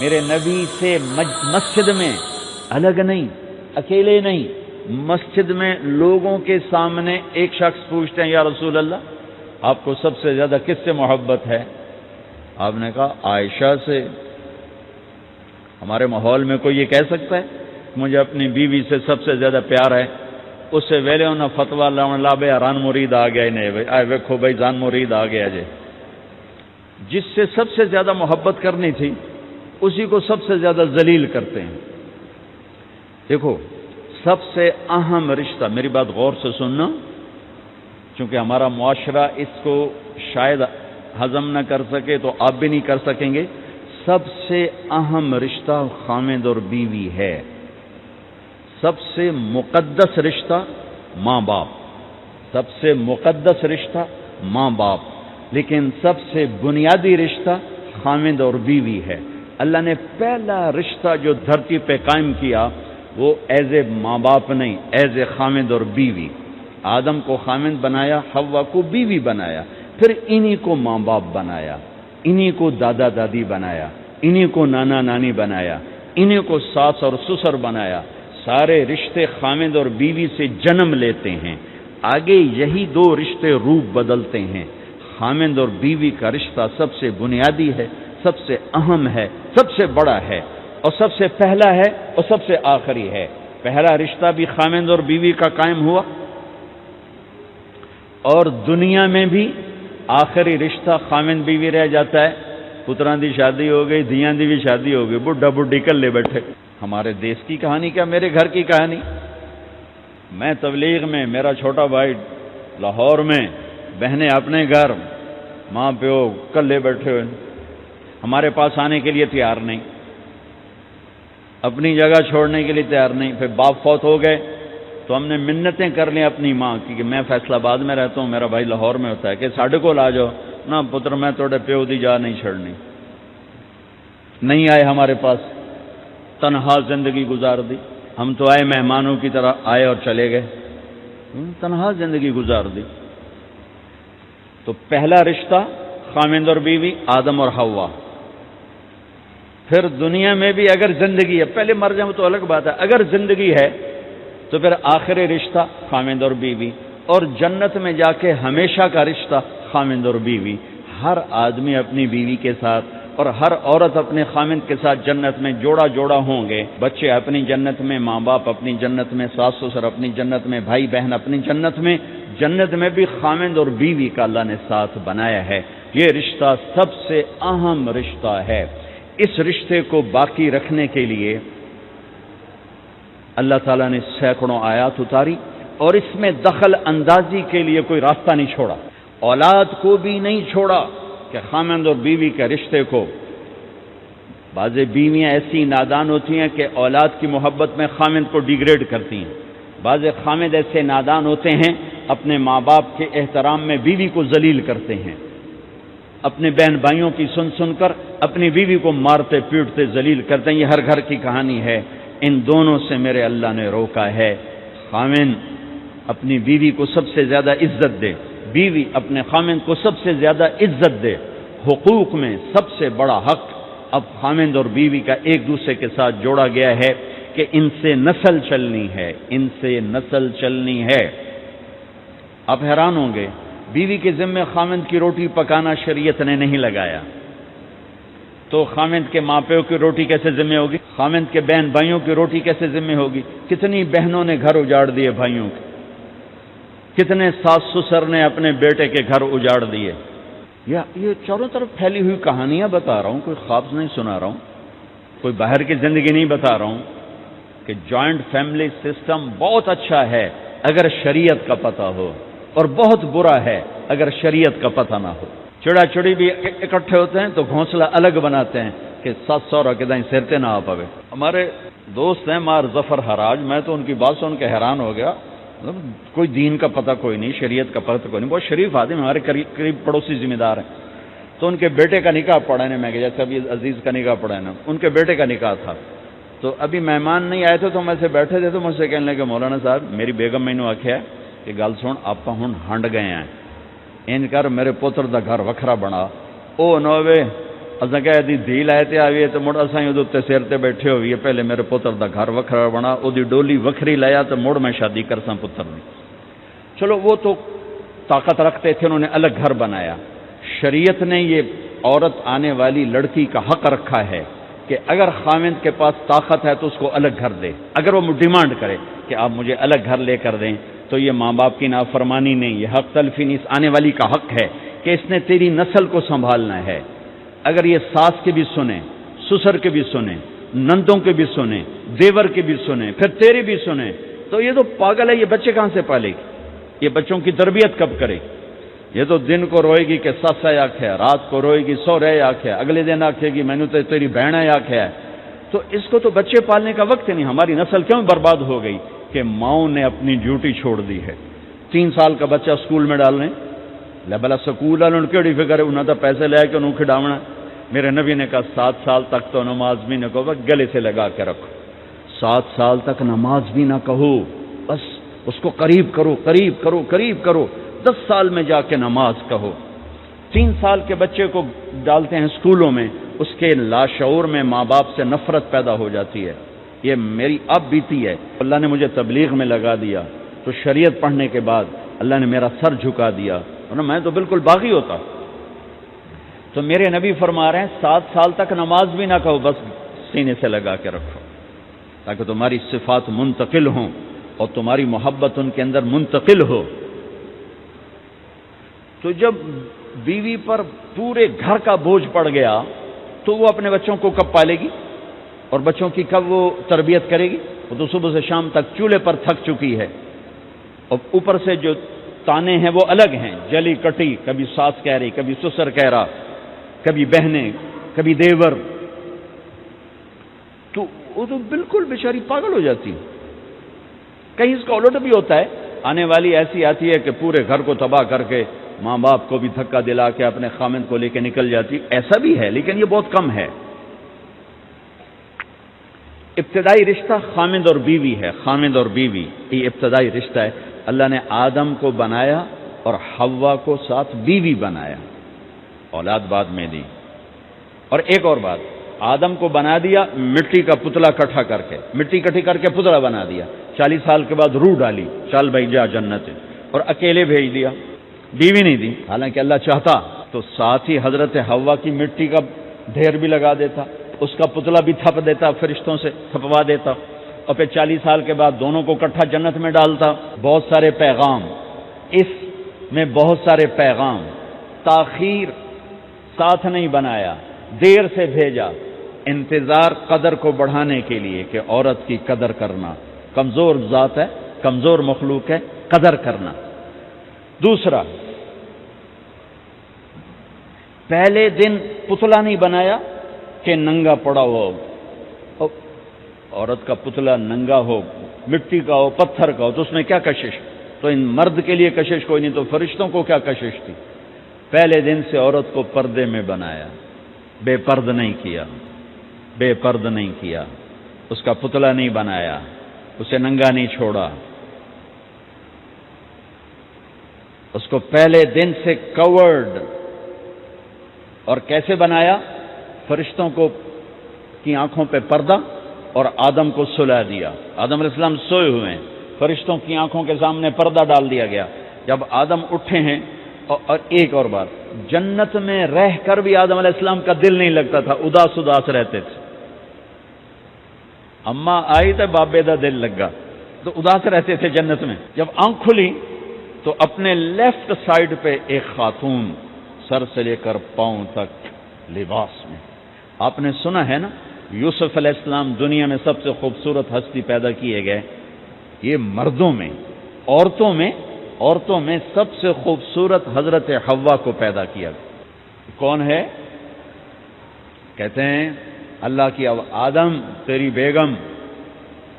میرے نبی سے مسجد میں الگ نہیں، اکیلے نہیں، مسجد میں لوگوں کے سامنے ایک شخص پوچھتے ہیں یا رسول اللہ آپ کو سب سے زیادہ کس سے محبت ہے؟ آپ نے کہا عائشہ سے۔ ہمارے ماحول میں کوئی یہ کہہ سکتا ہے مجھے اپنی بیوی سے سب سے زیادہ پیار ہے؟ اس سے ویلے انہیں فتویٰ لا بے ران مرید آ گیا نہیں آئے ویکھو بھائی جان مرید آ گیا جی۔ جس سے سب سے زیادہ محبت کرنی تھی اسی کو سب سے زیادہ ذلیل کرتے ہیں۔ دیکھو سب سے اہم رشتہ، میری بات غور سے سننا چونکہ ہمارا معاشرہ اس کو شاید ہضم نہ کر سکے تو آپ بھی نہیں کر سکیں گے، سب سے اہم رشتہ خامد اور بیوی ہے، سب سے مقدس رشتہ ماں باپ، سب سے مقدس رشتہ ماں باپ، لیکن سب سے بنیادی رشتہ خامد اور بیوی ہے۔ اللہ نے پہلا رشتہ جو دھرتی پہ قائم کیا وہ ایز اے ماں باپ نہیں، ایز اے خامد اور بیوی۔ آدم کو خامد بنایا، حوا کو بیوی بنایا، پھر انہی کو ماں باپ بنایا، انہی کو دادا دادی بنایا، انہی کو نانا نانی بنایا، انہی کو ساس اور سسر بنایا۔ سارے رشتے خامد اور بیوی سے جنم لیتے ہیں، آگے یہی دو رشتے روپ بدلتے ہیں۔ خامد اور بیوی کا رشتہ سب سے بنیادی ہے، سب سے اہم ہے، سب سے بڑا ہے، اور سب سے پہلا ہے اور سب سے آخری ہے۔ پہلا رشتہ بھی خامد اور بیوی کا قائم ہوا، اور دنیا میں بھی آخری رشتہ خامد بیوی رہ جاتا ہے۔ پتران دی شادی ہو گئی، دھیاں دی بھی شادی ہو گئی، بڈھا بڈھی کلے بیٹھے۔ ہمارے دیش کی کہانی کیا، میرے گھر کی کہانی۔ میں تبلیغ میں، میرا چھوٹا بھائی لاہور میں، بہنیں اپنے گھر، ماں پیو کلے بیٹھے ہوئے، ہمارے پاس آنے کے لیے تیار نہیں، اپنی جگہ چھوڑنے کے لیے تیار نہیں۔ پھر باپ فوت ہو گئے تو ہم نے منتیں کر لیں اپنی ماں کی کہ میں فیصلہ آباد میں رہتا ہوں، میرا بھائی لاہور میں ہوتا ہے، کہ ساڈے کو آ جاؤ نہ پتر، میں توڑے پیو دی جا نہیں چھڑنی۔ نہیں آئے ہمارے پاس، تنہا زندگی گزار دی۔ ہم تو آئے مہمانوں کی طرح آئے اور چلے گئے، تنہا زندگی گزار دی۔ تو پہلا رشتہ خامد اور بیوی، آدم اور حوا۔ پھر دنیا میں بھی اگر زندگی ہے، پہلے مر جائیں تو الگ بات ہے، اگر زندگی ہے تو پھر آخری رشتہ خامد اور بیوی، اور جنت میں جا کے ہمیشہ کا رشتہ خامد اور بیوی۔ ہر آدمی اپنی بیوی کے ساتھ اور ہر عورت اپنے خامد کے ساتھ جنت میں جوڑا جوڑا ہوں گے، بچے اپنی جنت میں، ماں باپ اپنی جنت میں، ساس سسر اپنی جنت میں، بھائی بہن اپنی جنت میں۔ جنت میں بھی خامد اور بیوی کا اللہ نے ساتھ بنایا ہے۔ یہ رشتہ سب سے اہم رشتہ ہے۔ اس رشتے کو باقی رکھنے کے لیے اللہ تعالیٰ نے سینکڑوں آیات اتاری، اور اس میں دخل اندازی کے لیے کوئی راستہ نہیں چھوڑا، اولاد کو بھی نہیں چھوڑا کہ خامد اور بیوی کے رشتے کو۔ بعض بیویاں ایسی نادان ہوتی ہیں کہ اولاد کی محبت میں خامد کو ڈیگریڈ کرتی ہیں، بعض خامد ایسے نادان ہوتے ہیں اپنے ماں باپ کے احترام میں بیوی کو ذلیل کرتے ہیں، اپنے بہن بھائیوں کی سن سن کر اپنی بیوی کو مارتے پیٹتے ذلیل کرتے ہیں۔ یہ ہر گھر کی کہانی ہے۔ ان دونوں سے میرے اللہ نے روکا ہے۔ خامد اپنی بیوی کو سب سے زیادہ عزت دے، بیوی اپنے خامد کو سب سے زیادہ عزت دے۔ حقوق میں سب سے بڑا حق اب خامد اور بیوی کا ایک دوسرے کے ساتھ جوڑا گیا ہے کہ ان سے نسل چلنی ہے، ان سے نسل چلنی ہے۔ آپ حیران ہوں گے، بیوی کے ذمے خامد کی روٹی پکانا شریعت نے نہیں لگایا، تو خامد کے ماں پیو کی روٹی کیسے ذمہ ہوگی؟ خامد کے بہن بھائیوں کی روٹی کیسے ذمہ ہوگی؟ کتنی بہنوں نے گھر اجاڑ دیے بھائیوں کے، کتنے ساس سسر نے اپنے بیٹے کے گھر اجاڑ دیے۔ یہ چاروں طرف پھیلی ہوئی کہانیاں بتا رہا ہوں، کوئی خواب نہیں سنا رہا ہوں، کوئی باہر کی زندگی نہیں بتا رہا ہوں کہ جوائنٹ فیملی سسٹم بہت اچھا ہے اگر شریعت کا پتہ ہو، اور بہت برا ہے اگر شریعت کا پتہ نہ ہو۔ چڑا چڑی بھی اکٹھے ہوتے ہیں تو گھونسلہ الگ بناتے ہیں کہ سات سورا کے دائیں سرتے نہ آ پاوے۔ ہمارے دوست ہیں مار ظفر حراج، میں تو ان کی بات سن کے حیران ہو گیا، کوئی دین کا پتہ کوئی نہیں، شریعت کا پتہ کوئی نہیں، بہت شریف آدمی، ہمارے قریب پڑوسی ذمہ دار ہیں۔ تو ان کے بیٹے کا نکاح پڑھا ہے، میں کہ جیسے ابھی عزیز کا نکاح پڑھا ہے نا، ان کے بیٹے کا نکاح تھا، تو ابھی مہمان نہیں آئے تھے تو میں سے بیٹھے تھے، تو مجھ سے کہنے لگے مولانا صاحب میری بیگم میں نے آخیا کہ گل سن آپ ہن ہنڈ گئے ہیں، ان کر میرے پتر دا گھر وکھرا بنا، او نہ ہوئے اساں کہے دی دھی لائے تے آئیے تو مڑ اساں اودے تے سر تے بیٹھے ہوئیے، پہلے میرے پتر دا گھر وکھرا بنا، او دی ڈولی وکھری لایا تو مڑ میں شادی کرساں پتر دی۔ چلو وہ تو طاقت رکھتے تھے، انہوں نے الگ گھر بنایا۔ شریعت نے یہ عورت آنے والی لڑکی کا حق رکھا ہے کہ اگر خاوند کے پاس طاقت ہے تو اس کو الگ گھر دے۔ اگر وہ ڈیمانڈ کرے کہ آپ مجھے الگ گھر لے کر دیں تو یہ ماں باپ کی نافرمانی نہیں، یہ حق تلفی نہیں، اس آنے والی کا حق ہے کہ اس نے تیری نسل کو سنبھالنا ہے۔ اگر یہ ساس کے بھی سنیں، سسر کے بھی سنیں، نندوں کے بھی سنیں، دیور کے بھی سنیں، پھر تیرے بھی سنیں، تو یہ تو پاگل ہے، یہ بچے کہاں سے پالے گی؟ یہ بچوں کی تربیت کب کرے؟ یہ تو دن کو روئے گی کہ سس ہے آکھے، رات کو روئے گی سو رہے آکھے، اگلے دن آکھے گی میں نے تو تیری بہن ہے آکھے ہے۔ تو اس کو تو بچے پالنے کا وقت نہیں۔ ہماری نسل کیوں برباد ہو گئی؟ کہ ماؤں نے اپنی ڈیوٹی چھوڑ دی ہے۔ 3 سال کا بچہ سکول میں ڈالنے لے، بلا سکول والوں کیڑی فکر ہے، انہوں نے پیسے لے کے انہوں کھڈاونا۔ میرے نبی نے کہا 7 سال تک تو نماز بھی نہ کہو، گلے سے لگا کے رکھو۔ 7 سال تک نماز بھی نہ کہو، بس اس کو قریب کرو، قریب کرو، قریب کرو، 10 سال میں جا کے نماز کہو۔ 3 سال کے بچے کو ڈالتے ہیں اسکولوں میں، اس کے لاشعور میں ماں باپ سے نفرت پیدا ہو جاتی ہے۔ یہ میری اب بیتی ہے، اللہ نے مجھے تبلیغ میں لگا دیا تو شریعت پڑھنے کے بعد اللہ نے میرا سر جھکا دیا، ورنہ میں تو بالکل باغی ہوتا۔ تو میرے نبی فرما رہے ہیں 7 سال تک نماز بھی نہ کہو، بس سینے سے لگا کے رکھو تاکہ تمہاری صفات منتقل ہوں اور تمہاری محبت ان کے اندر منتقل ہو۔ تو جب بیوی پر پورے گھر کا بوجھ پڑ گیا تو وہ اپنے بچوں کو کب پالے گی اور بچوں کی کب وہ تربیت کرے گی؟ وہ تو صبح سے شام تک چولہے پر تھک چکی ہے، اور اوپر سے جو تانے ہیں وہ الگ ہیں، جلی کٹی، کبھی ساس کہہ رہی، کبھی سسر کہہ رہا، کبھی بہنیں، کبھی دیور، تو وہ تو بالکل بیچاری پاگل ہو جاتی۔ کہیں اس کا الٹ بھی ہوتا ہے، آنے والی ایسی آتی ہے کہ پورے گھر کو تباہ کر کے ماں باپ کو بھی دھکا دلا کے اپنے خامند کو لے کے نکل جاتی، ایسا بھی ہے لیکن یہ بہت کم ہے۔ ابتدائی رشتہ خامند اور بیوی ہے، خامند اور بیوی یہ ابتدائی رشتہ ہے۔ اللہ نے آدم کو بنایا اور حوا کو ساتھ بیوی بنایا، اولاد بعد میں دی۔ اور ایک اور بات، آدم کو بنا دیا مٹی کا پتلا کٹھا کر کے، مٹی کٹھی کر کے پتلا بنا دیا، 40 سال کے بعد روح ڈالی، چل بھائی جا جنت، اور اکیلے بھیج دیا، بیوی نہیں دی۔ حالانکہ اللہ چاہتا تو ساتھ ہی حضرت حوا کی مٹی کا ڈھیر بھی لگا دیتا، اس کا پتلا بھی تھپ دیتا، فرشتوں سے تھپوا دیتا، اور پھر 40 سال کے بعد دونوں کو کٹھا جنت میں ڈالتا۔ بہت سارے پیغام، اس میں بہت سارے پیغام، تاخیر ساتھ نہیں بنایا، دیر سے بھیجا، انتظار قدر کو بڑھانے کے لیے کہ عورت کی قدر کرنا، کمزور ذات ہے، کمزور مخلوق ہے، قدر کرنا۔ دوسرا، پہلے دن پتلا نہیں بنایا کہ ننگا پڑا ہو، عورت کا پتلا ننگا ہو، مٹی کا ہو، پتھر کا ہو، تو اس میں کیا کشش؟ تو ان مرد کے لیے کشش کوئی نہیں، تو فرشتوں کو کیا کشش تھی؟ پہلے دن سے عورت کو پردے میں بنایا، بے پرد نہیں کیا، بے پرد نہیں کیا، اس کا پتلا نہیں بنایا، اسے ننگا نہیں چھوڑا، اس کو پہلے دن سے کورڈ۔ اور کیسے بنایا؟ فرشتوں کو کی آنکھوں پہ پردہ اور آدم کو سلا دیا۔ آدم علیہ السلام سوئے ہوئے ہیں، فرشتوں کی آنکھوں کے سامنے پردہ ڈال دیا گیا۔ جب آدم اٹھے ہیں، اور ایک اور بات، جنت میں رہ کر بھی آدم علیہ السلام کا دل نہیں لگتا تھا، اداس اداس رہتے تھے۔ اماں آئی تو بابے دا دل لگا، تو اداس رہتے تھے جنت میں۔ جب آنکھ کھلی تو اپنے لیفٹ سائیڈ پہ ایک خاتون، سر سے لے کر پاؤں تک لباس میں۔ آپ نے سنا ہے نا، یوسف علیہ السلام دنیا میں سب سے خوبصورت ہستی پیدا کیے گئے، یہ مردوں میں، عورتوں میں سب سے خوبصورت حضرت حوا کو پیدا کیا گیا۔ کون ہے؟ کہتے ہیں اللہ کی آدم تیری بیگم،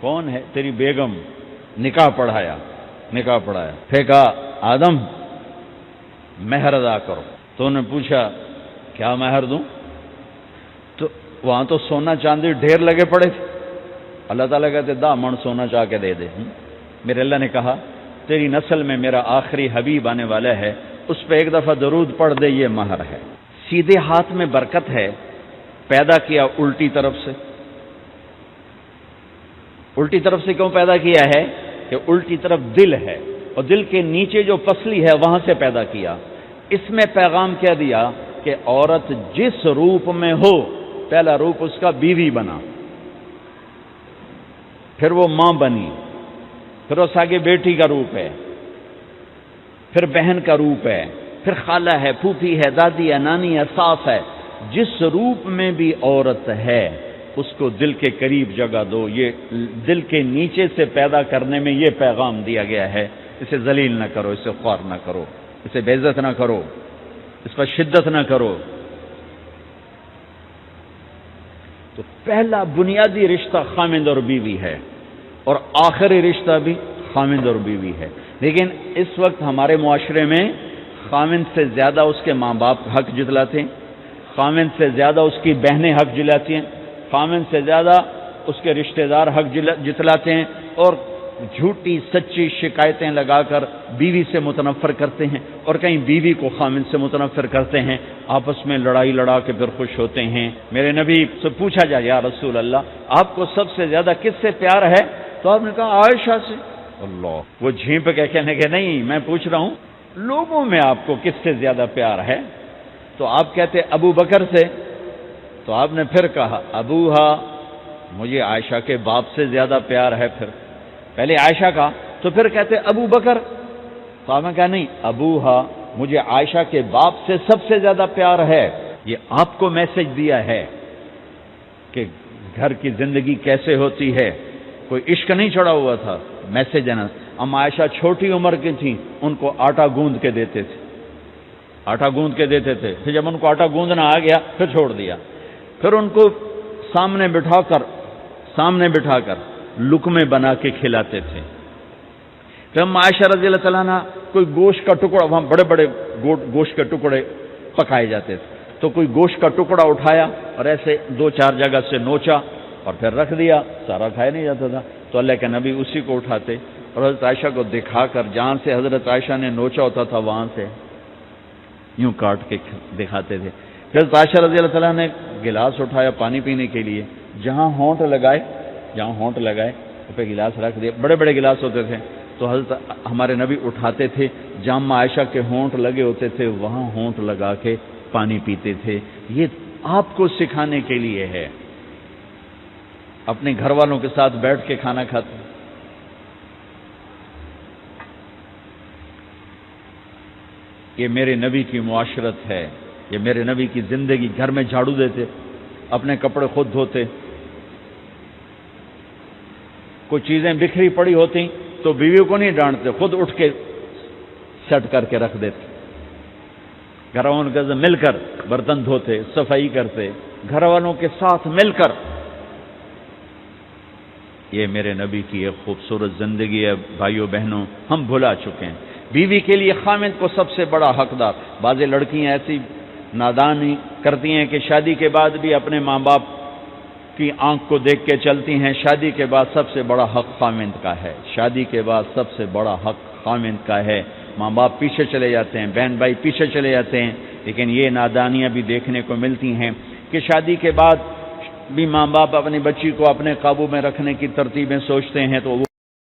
کون ہے تیری بیگم؟ نکاح پڑھایا، پھر کہا آدم مہر ادا کرو، تو انہوں نے پوچھا کیا مہر دوں؟ تو وہاں تو سونا چاندی ڈھیر لگے پڑے تھے، اللہ تعالیٰ کہتے 10 من سونا چاہ کے دے دے۔ میرے اللہ نے کہا تیری نسل میں میرا آخری حبیب آنے والا ہے، اس پہ ایک دفعہ درود پڑھ دے، یہ مہر ہے۔ سیدھے ہاتھ میں برکت ہے، پیدا کیا الٹی طرف سے. الٹی طرف سے کیوں پیدا کیا ہے؟ کہ الٹی طرف دل ہے اور دل کے نیچے جو پسلی ہے وہاں سے پیدا کیا. اس میں پیغام کیا دیا کہ عورت جس روپ میں ہو، پہلا روپ اس کا بیوی بنا، پھر وہ ماں بنی، پھر اس آگے بیٹی کا روپ ہے، پھر بہن کا روپ ہے، پھر خالہ ہے، پھوپھی ہے، دادی ہے، نانی ہے، ساس ہے. جس روپ میں بھی عورت ہے اس کو دل کے قریب جگہ دو. یہ دل کے نیچے سے پیدا کرنے میں یہ پیغام دیا گیا ہے. اسے ذلیل نہ کرو، اسے خوار نہ کرو، اسے بے عزت نہ کرو، اس پر شدت نہ کرو. تو پہلا بنیادی رشتہ خاوند اور بیوی ہے اور آخری رشتہ بھی خاوند اور بیوی ہے. لیکن اس وقت ہمارے معاشرے میں خاوند سے زیادہ اس کے ماں باپ حق جتلاتے ہیں، خاوند سے زیادہ اس کی بہنیں حق جلاتی ہیں، خاوند سے زیادہ اس کے رشتہ دار حق جتلاتے ہیں، اور جھوٹی سچی شکایتیں لگا کر بیوی سے متنفر کرتے ہیں، اور کہیں بیوی کو خاوند سے متنفر کرتے ہیں. آپس میں لڑائی لڑا کے پھر خوش ہوتے ہیں. میرے نبی سے پوچھا جائے یا رسول اللہ آپ کو سب سے زیادہ کس سے پیار ہے؟ تو آپ نے کہا عائشہ سے. اللہ، وہ جھینپ کے کہنے کے نہیں، میں پوچھ رہا ہوں لوگوں میں آپ کو کس سے زیادہ پیار ہے؟ تو آپ کہتے ابو بکر سے. تو آپ نے پھر کہا ابوہا، مجھے عائشہ کے باپ سے زیادہ پیار ہے. پھر پہلے عائشہ کا تو پھر کہتے ابو بکر. تو آپ نے کہا نہیں، ابوہا، مجھے عائشہ کے باپ سے سب سے زیادہ پیار ہے. یہ آپ کو میسج دیا ہے کہ گھر کی زندگی کیسے ہوتی ہے. کوئی عشق نہیں چڑھا ہوا تھا، میسج ہے نا. ہم عائشہ چھوٹی عمر کی تھیں، ان کو آٹا گوندھ کے دیتے تھے، آٹا گوندھ کے دیتے تھے. پھر جب ان کو آٹا گوندھنا آ گیا پھر چھوڑ دیا. پھر ان کو سامنے بٹھا کر لقمے بنا کے کھلاتے تھے. پھر ہم عائشہ رضی اللہ تعالیٰ عنہ کوئی گوشت کا ٹکڑا، وہاں بڑے بڑے گوشت کے ٹکڑے پکائے جاتے تھے، تو کوئی گوشت کا ٹکڑا اٹھایا اور ایسے 2-4 جگہ سے نوچا اور پھر رکھ دیا. سارا کھایا نہیں جاتا تھا تو اللہ کے نبی اسی کو اٹھاتے اور حضرت عائشہ کو دکھا کر جہاں سے حضرت عائشہ نے نوچا ہوتا تھا وہاں سے یوں کاٹ کے دکھاتے تھے. پھر عائشہ رضی اللہ تعالیٰ نے گلاس اٹھایا پانی پینے کے لیے، جہاں ہونٹ لگائے پہ گلاس رکھ دیا. بڑے بڑے گلاس ہوتے تھے تو حضرت ہمارے نبی اٹھاتے تھے، جہاں عائشہ کے ہونٹ لگے ہوتے تھے وہاں ہونٹ لگا کے پانی پیتے تھے. یہ آپ کو سکھانے کے لیے ہے. اپنے گھر والوں کے ساتھ بیٹھ کے کھانا کھاتے. یہ میرے نبی کی معاشرت ہے، یہ میرے نبی کی زندگی. گھر میں جھاڑو دیتے، اپنے کپڑے خود دھوتے، کوئی چیزیں بکھری پڑی ہوتی تو بیوی کو نہیں ڈانٹتے، خود اٹھ کے سیٹ کر کے رکھ دیتے. گھر والوں کے ساتھ مل کر برتن دھوتے، صفائی کرتے، گھر والوں کے ساتھ مل کر. یہ میرے نبی کی ایک خوبصورت زندگی ہے. بھائیوں بہنوں، ہم بھلا چکے ہیں. بیوی کے لیے خاوند کو سب سے بڑا حقدار. بعض لڑکیاں ایسی نادانی کرتی ہیں کہ شادی کے بعد بھی اپنے ماں باپ کی آنکھ کو دیکھ کے چلتی ہیں. شادی کے بعد سب سے بڑا حق خاوند کا ہے. شادی کے بعد سب سے بڑا حق خاوند کا ہے. ماں باپ پیچھے چلے جاتے ہیں، بہن بھائی پیچھے چلے جاتے ہیں. لیکن یہ نادانیاں بھی دیکھنے کو ملتی ہیں کہ شادی کے بعد بھی ماں باپ اپنی بچی کو اپنے قابو میں رکھنے کی ترتیبیں سوچتے ہیں تو وہ